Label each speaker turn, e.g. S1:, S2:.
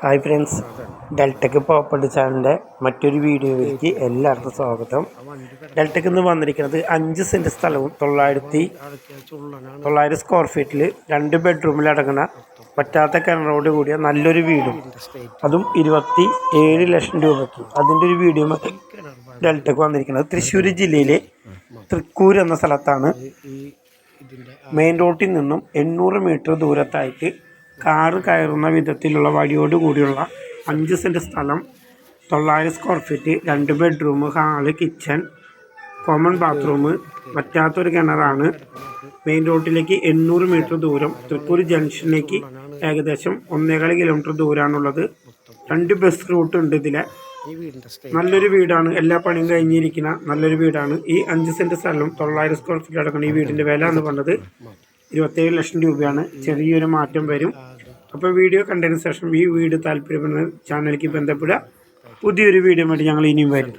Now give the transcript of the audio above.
S1: Hi friends, ഡെൽറ്റക്ക് property ചാനലിൻ്റെ മറ്റൊരു വീഡിയോയിലേക്ക് എല്ലാവർക്കും സ്വാഗതം. ഡെൽറ്റക്ക് ഇന്ന് വന്നിരിക്കുന്നത് 5 സെൻറ്റ് സ്ഥലവും 900 സ്ക്വയർ ഫീറ്റിൽ 2 ബെഡ്റൂമിലടങ്ങുന്ന പറ്റാത്ത കിണറോട് കൂടിയ നല്ലൊരു വീടും, അതും 27 ലക്ഷം രൂപയ്ക്ക്. അതിൻ്റെ ഒരു വീഡിയോ ഡെൽറ്റക്ക് വന്നിരിക്കുന്നത് തൃശ്ശൂർ ജില്ലയിലെ തൃക്കൂർ എന്ന സ്ഥലത്താണ്. മെയിൻ റോഡിൽ നിന്നും 800 മീറ്റർ ദൂരത്തായിട്ട് കാറ് കയറുന്ന വിധത്തിലുള്ള വഴിയോട് കൂടിയുള്ള 5 സെൻറ്റ് സ്ഥലം, 900 square feet, 2 bedroom, hall, kitchen, common bathroom, പറ്റാത്തൊരു കിണറാണ്. മെയിൻ റോഡിലേക്ക് 800 മീറ്റർ ദൂരം, തൃക്കൂർ ജംഗ്ഷനിലേക്ക് ഏകദേശം 1.25 കിലോമീറ്റർ ദൂരമാണുള്ളത്. 2 ബസ് റൂട്ട് ഉണ്ട്. ഇതിലെ നല്ലൊരു വീടാണ്, എല്ലാ പണിയും കഴിഞ്ഞിരിക്കുന്ന നല്ലൊരു വീടാണ്. ഈ 5 സെൻറ്റ് സ്ഥലം 900 സ്ക്വയർ ഫീറ്റ് അടക്കണം. ഈ വീടിൻ്റെ വില എന്ന് പറഞ്ഞത് 27 ലക്ഷം രൂപയാണ്. ചെറിയൊരു മാറ്റം വരും. അപ്പോൾ വീഡിയോ കണ്ടതിന് ശേഷം ഈ വീഡിയോ താല്പര്യപ്പെടുന്ന ചാനലിലേക്ക് ബന്ധപ്പെടുക. പുതിയൊരു വീഡിയോ വേണ്ടി ഞങ്ങൾ ഇനിയും വരും.